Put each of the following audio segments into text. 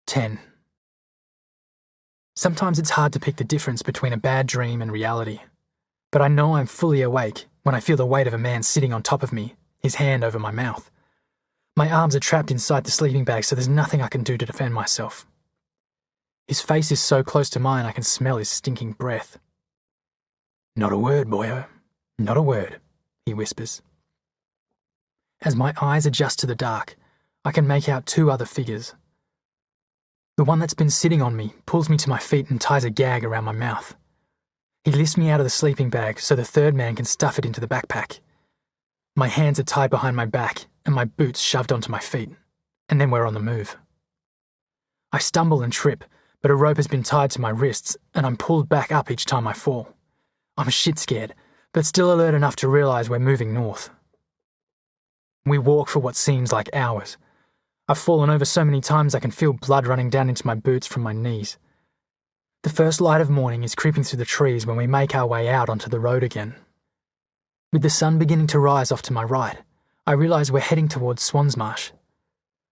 10. Sometimes it's hard to pick the difference between a bad dream and reality, but I know I'm fully awake when I feel the weight of a man sitting on top of me, his hand over my mouth. My arms are trapped inside the sleeping bag, so there's nothing I can do to defend myself. His face is so close to mine I can smell his stinking breath. "Not a word, boyo. Not a word," he whispers. As my eyes adjust to the dark, I can make out two other figures. The one that's been sitting on me pulls me to my feet and ties a gag around my mouth. He lifts me out of the sleeping bag so the third man can stuff it into the backpack. My hands are tied behind my back and my boots shoved onto my feet, and then we're on the move. I stumble and trip, but a rope has been tied to my wrists and I'm pulled back up each time I fall. I'm shit scared, but still alert enough to realize we're moving north. We walk for what seems like hours. I've fallen over so many times I can feel blood running down into my boots from my knees. The first light of morning is creeping through the trees when we make our way out onto the road again. With the sun beginning to rise off to my right, I realise we're heading towards Swansmarsh.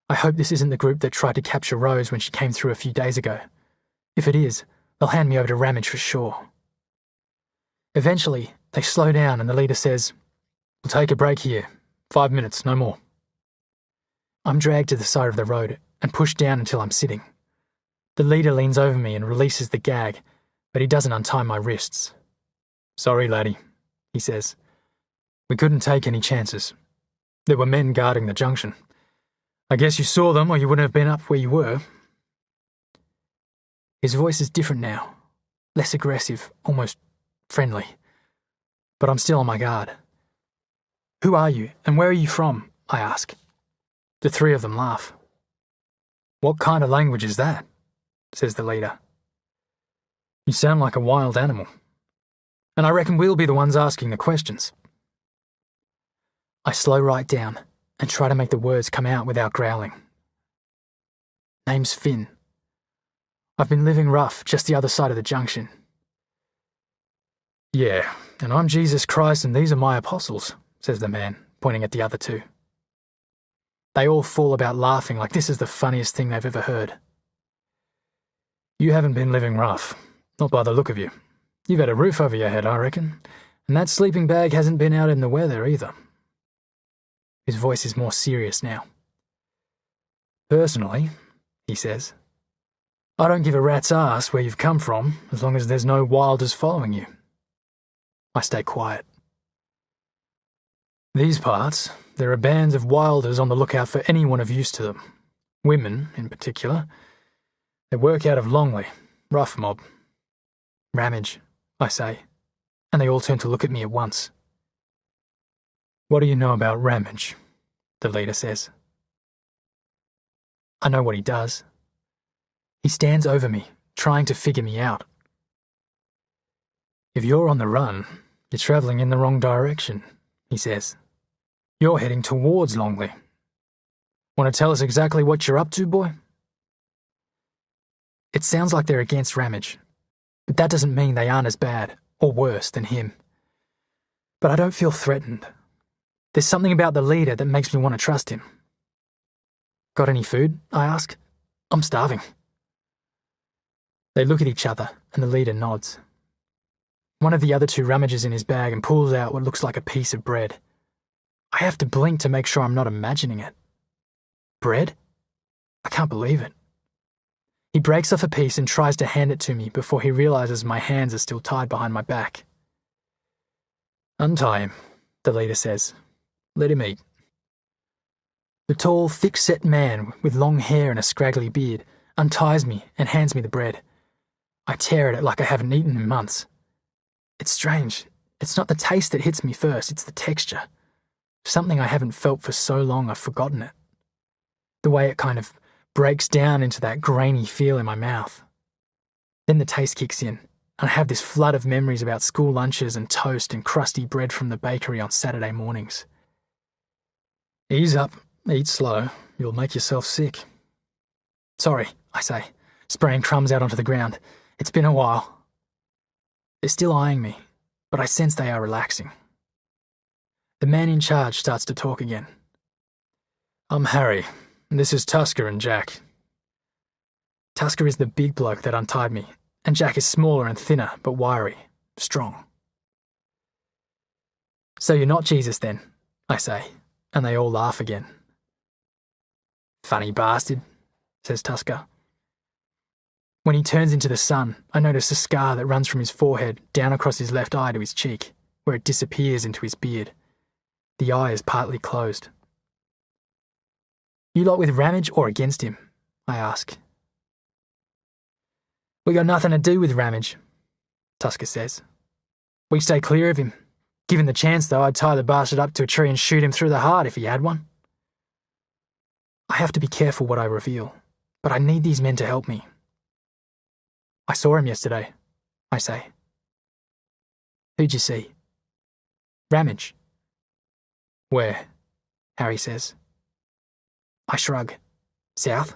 I hope this isn't the group that tried to capture Rose when she came through a few days ago. If it is, they'll hand me over to Ramage for sure. Eventually, they slow down and the leader says, "We'll take a break here. 5 minutes, no more." I'm dragged to the side of the road and pushed down until I'm sitting. The leader leans over me and releases the gag, but he doesn't untie my wrists. "Sorry, laddie," he says. "We couldn't take any chances. There were men guarding the junction. I guess you saw them or you wouldn't have been up where you were." His voice is different now, less aggressive, almost friendly. But I'm still on my guard. "Who are you, and where are you from?" I ask. The three of them laugh. "What kind of language is that?" says the leader. "You sound like a wild animal. And I reckon we'll be the ones asking the questions." I slow right down and try to make the words come out without growling. "Name's Finn. I've been living rough just the other side of the junction." "Yeah, and I'm Jesus Christ and these are my apostles," says the man, pointing at the other two. They all fall about laughing like this is the funniest thing they've ever heard. "You haven't been living rough, not by the look of you. You've had a roof over your head, I reckon, and that sleeping bag hasn't been out in the weather either." His voice is more serious now. "Personally," he says, "I don't give a rat's ass where you've come from as long as there's no wilders following you." I stay quiet. "These parts, there are bands of wilders on the lookout for anyone of use to them. Women, in particular. They work out of Longley, rough mob." "Ramage," I say, and they all turn to look at me at once. "What do you know about Ramage?" the leader says. I know what he does. He stands over me, trying to figure me out. "If you're on the run, you're travelling in the wrong direction," he says. "You're heading towards Longley. Want to tell us exactly what you're up to, boy?" It sounds like they're against Ramage, but that doesn't mean they aren't as bad, or worse, than him. But I don't feel threatened. There's something about the leader that makes me want to trust him. "Got any food?" I ask. "I'm starving." They look at each other, and the leader nods. One of the other two rummages in his bag and pulls out what looks like a piece of bread. I have to blink to make sure I'm not imagining it. Bread? I can't believe it. He breaks off a piece and tries to hand it to me before he realizes my hands are still tied behind my back. "Untie him," the leader says. "Let him eat." The tall, thick-set man with long hair and a scraggly beard unties me and hands me the bread. I tear at it like I haven't eaten in months. It's strange. It's not the taste that hits me first, it's the texture. Something I haven't felt for so long I've forgotten it. The way it kind of breaks down into that grainy feel in my mouth. Then the taste kicks in, and I have this flood of memories about school lunches and toast and crusty bread from the bakery on Saturday mornings. "Ease up, eat slow, you'll make yourself sick." "Sorry," I say, spraying crumbs out onto the ground. "It's been a while." They're still eyeing me, but I sense they are relaxing. The man in charge starts to talk again. "I'm Harry, and this is Tusker and Jack. Tusker is the big bloke that untied me, and Jack is smaller and thinner, but wiry, strong. So you're not Jesus then, I say, and they all laugh again. Funny bastard, says Tusker. When he turns into the sun, I notice a scar that runs from his forehead down across his left eye to his cheek, where it disappears into his beard. The eye is partly closed. You lot with Ramage or against him? I ask. We got nothing to do with Ramage, Tusker says. We stay clear of him. Given the chance, though, I'd tie the bastard up to a tree and shoot him through the heart if he had one. I have to be careful what I reveal, but I need these men to help me. I saw him yesterday, I say. Who'd you see? Ramage. Where? Harry says. I shrug. South?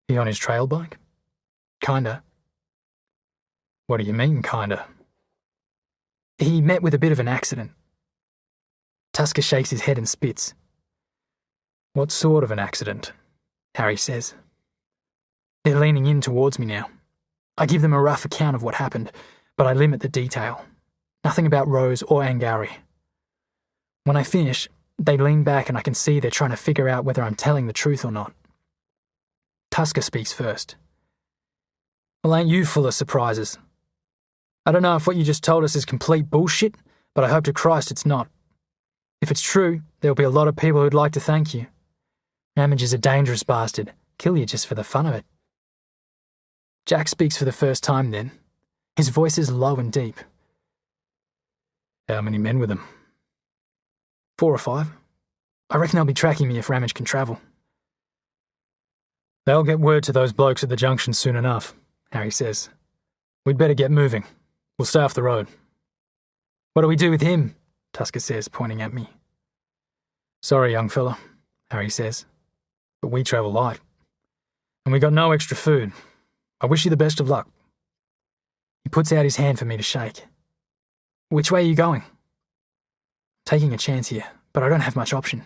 He on his trail bike? Kinda. What do you mean, kinda? He met with a bit of an accident. Tusker shakes his head and spits. What sort of an accident? Harry says. They're leaning in towards me now. I give them a rough account of what happened, but I limit the detail. Nothing about Rose or Angari. When I finish, they lean back and I can see they're trying to figure out whether I'm telling the truth or not. Tusker speaks first. Well, ain't you full of surprises? I don't know if what you just told us is complete bullshit, but I hope to Christ it's not. If it's true, there'll be a lot of people who'd like to thank you. Ramage is a dangerous bastard. Kill you just for the fun of it. Jack speaks for the first time then. His voice is low and deep. How many men with him? 4 or 5. I reckon they'll be tracking me if Ramage can travel. They'll get word to those blokes at the junction soon enough, Harry says. We'd better get moving. We'll stay off the road. What do we do with him? Tusker says, pointing at me. Sorry, young fella, Harry says, but we travel light. And we got no extra food. I wish you the best of luck. He puts out his hand for me to shake. Which way are you going? Taking a chance here, but I don't have much option.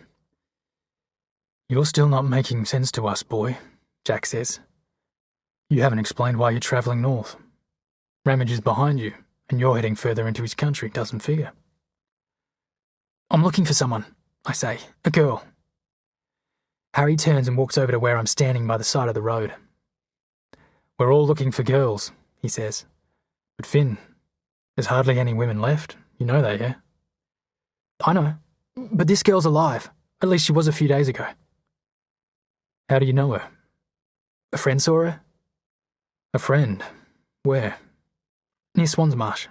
You're still not making sense to us, boy, Jack says. You haven't explained why you're travelling north. Ramage is behind you, and you're heading further into his country, doesn't figure. I'm looking for someone, I say. A girl. Harry turns and walks over to where I'm standing by the side of the road. We're all looking for girls, he says. But Finn, there's hardly any women left. You know that, yeah? I know. But this girl's alive. At least she was a few days ago. How do you know her? A friend saw her? A friend? Where? Near Swans Marsh.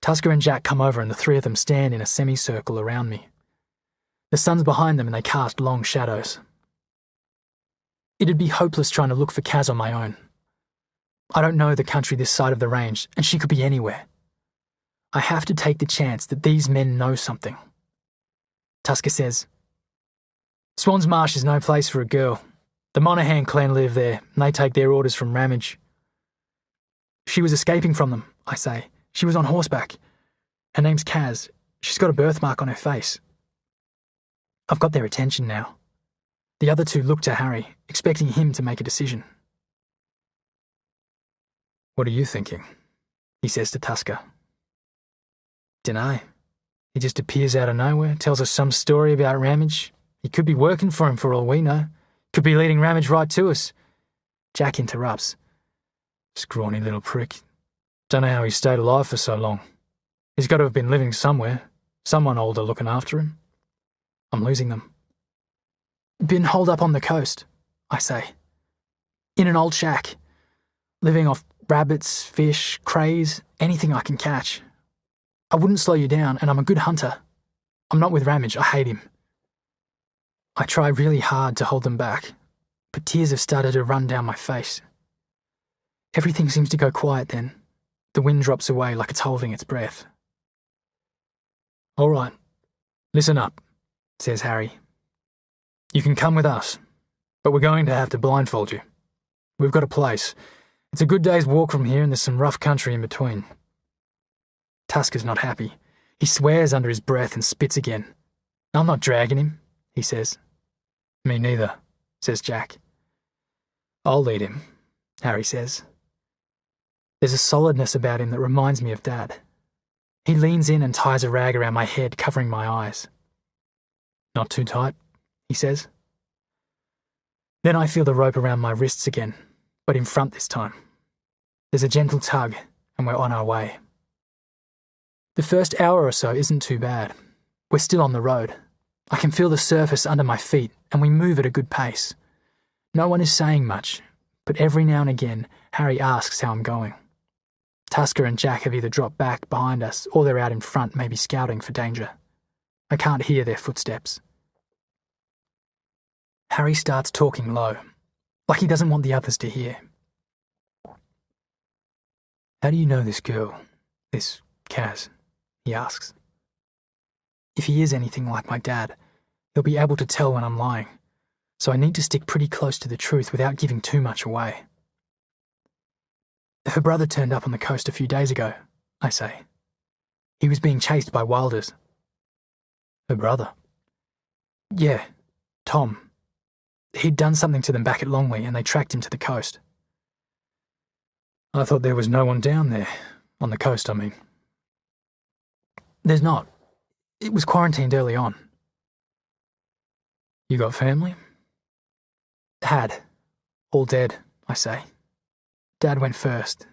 Tusker and Jack come over and the three of them stand in a semicircle around me. The sun's behind them and they cast long shadows. It'd be hopeless trying to look for Kaz on my own. I don't know the country this side of the range, and she could be anywhere. I have to take the chance that these men know something. Tusker says, Swans Marsh is no place for a girl. The Monaghan clan live there, and they take their orders from Ramage. She was escaping from them, I say. She was on horseback. Her name's Kaz. She's got a birthmark on her face. I've got their attention now. The other two look to Harry, expecting him to make a decision. What are you thinking? He says to Tusker. Dunno. He just appears out of nowhere, tells us some story about Ramage. He could be working for him for all we know. Could be leading Ramage right to us. Jack interrupts. Scrawny little prick. Don't know how he stayed alive for so long. He's got to have been living somewhere. Someone older looking after him. I'm losing them. Been holed up on the coast, I say. In an old shack. Living off rabbits, fish, crays, anything I can catch. I wouldn't slow you down, and I'm a good hunter. I'm not with Ramage, I hate him. I try really hard to hold them back, but tears have started to run down my face. Everything seems to go quiet then. The wind drops away like it's holding its breath. All right, listen up, says Harry. You can come with us, but we're going to have to blindfold you. We've got a place. It's a good day's walk from here and there's some rough country in between. Tusker's not happy. He swears under his breath and spits again. I'm not dragging him, he says. Me neither, says Jack. I'll lead him, Harry says. There's a solidness about him that reminds me of Dad. He leans in and ties a rag around my head, covering my eyes. Not too tight, he says. Then I feel the rope around my wrists again, but in front this time. There's a gentle tug, and we're on our way. The first hour or so isn't too bad. We're still on the road. I can feel the surface under my feet, and we move at a good pace. No one is saying much, but every now and again, Harry asks how I'm going. Tusker and Jack have either dropped back behind us or they're out in front, maybe scouting for danger. I can't hear their footsteps. Harry starts talking low, like he doesn't want the others to hear. How do you know this girl, this Kaz? He asks. If he is anything like my dad, he'll be able to tell when I'm lying, so I need to stick pretty close to the truth without giving too much away. Her brother turned up on the coast a few days ago, I say. He was being chased by wilders. Her brother? Yeah, Tom. He'd done something to them back at Longley and they tracked him to the coast. I thought there was no one down there. On the coast, I mean. There's not. It was quarantined early on. You got family? Had. All dead, I say. Dad went first,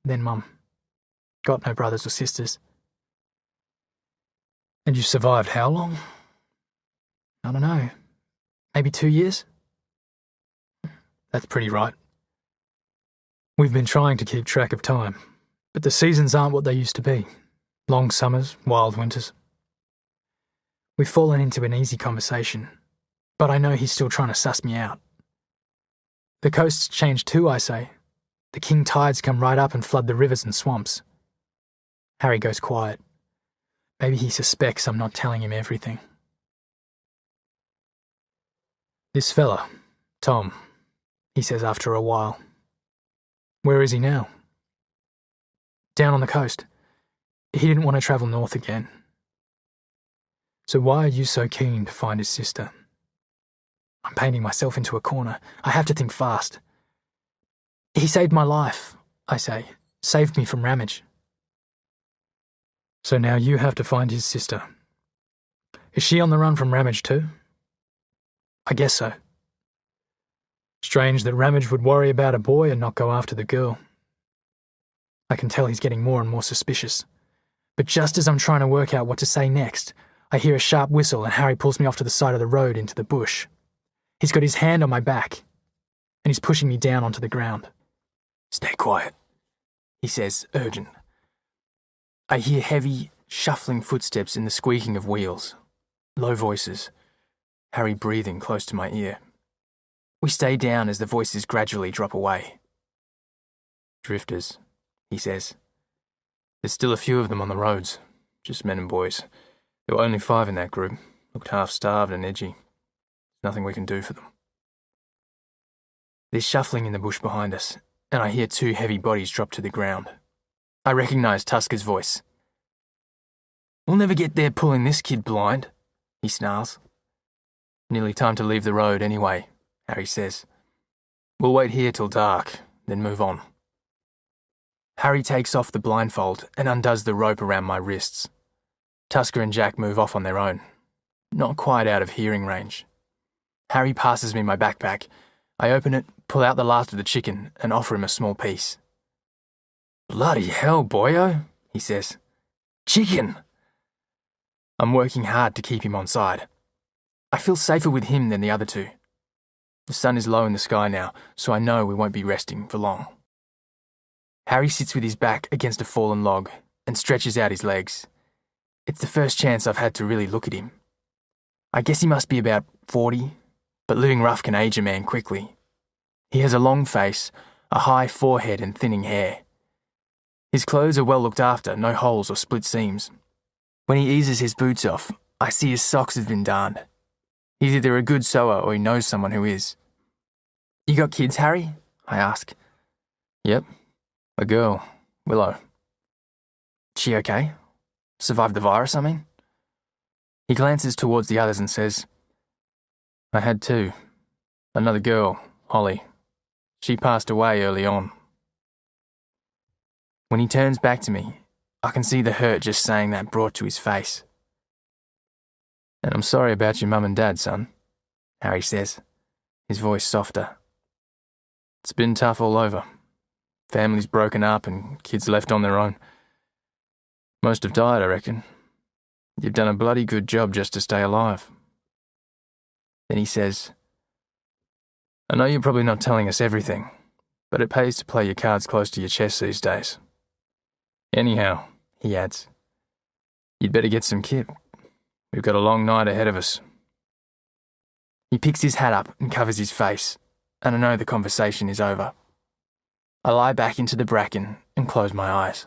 then Mum. Got no brothers or sisters. And you survived how long? I don't know. Maybe 2 years? That's pretty right. We've been trying to keep track of time, but the seasons aren't what they used to be. Long summers, wild winters. We've fallen into an easy conversation, but I know he's still trying to suss me out. The coast's changed too, I say. The king tides come right up and flood the rivers and swamps. Harry goes quiet. Maybe he suspects I'm not telling him everything. This fella, Tom, he says after a while. Where is he now? Down on the coast. He didn't want to travel north again. So why are you so keen to find his sister? I'm painting myself into a corner. I have to think fast. He saved my life, I say. Saved me from Ramage. So now you have to find his sister. Is she on the run from Ramage too? I guess so. Strange that Ramage would worry about a boy and not go after the girl. I can tell he's getting more and more suspicious. But just as I'm trying to work out what to say next, I hear a sharp whistle and Harry pulls me off to the side of the road into the bush. He's got his hand on my back, and he's pushing me down onto the ground. Stay quiet, he says, urgent. I hear heavy, shuffling footsteps in the squeaking of wheels. Low voices. Harry breathing close to my ear. We stay down as the voices gradually drop away. Drifters, he says. There's still a few of them on the roads, just men and boys. There were only 5 in that group, looked half-starved and edgy. Nothing we can do for them. There's shuffling in the bush behind us, and I hear 2 heavy bodies drop to the ground. I recognise Tusker's voice. We'll never get there pulling this kid blind, he snarls. Nearly time to leave the road anyway, Harry says. We'll wait here till dark, then move on. Harry takes off the blindfold and undoes the rope around my wrists. Tusker and Jack move off on their own, not quite out of hearing range. Harry passes me my backpack. I open it, pull out the last of the chicken, and offer him a small piece. Bloody hell, boyo, he says. Chicken! I'm working hard to keep him on side. I feel safer with him than the other 2. The sun is low in the sky now, so I know we won't be resting for long. Harry sits with his back against a fallen log and stretches out his legs. It's the first chance I've had to really look at him. I guess he must be about 40, but living rough can age a man quickly. He has a long face, a high forehead and thinning hair. His clothes are well looked after, no holes or split seams. When he eases his boots off, I see his socks have been darned. He's either a good sewer or he knows someone who is. You got kids, Harry? I ask. Yep. A girl, Willow. She okay? Survived the virus, I mean? He glances towards the others and says, I had 2. Another girl, Holly. She passed away early on. When he turns back to me, I can see the hurt just saying that brought to his face. And I'm sorry about your mum and dad, son, Harry says, his voice softer. It's been tough all over. Families broken up and kids left on their own. Most have died, I reckon. You've done a bloody good job just to stay alive. Then he says, I know you're probably not telling us everything, but it pays to play your cards close to your chest these days. Anyhow, he adds, you'd better get some kit. We've got a long night ahead of us. He picks his hat up and covers his face, and I know the conversation is over. I lie back into the bracken and close my eyes.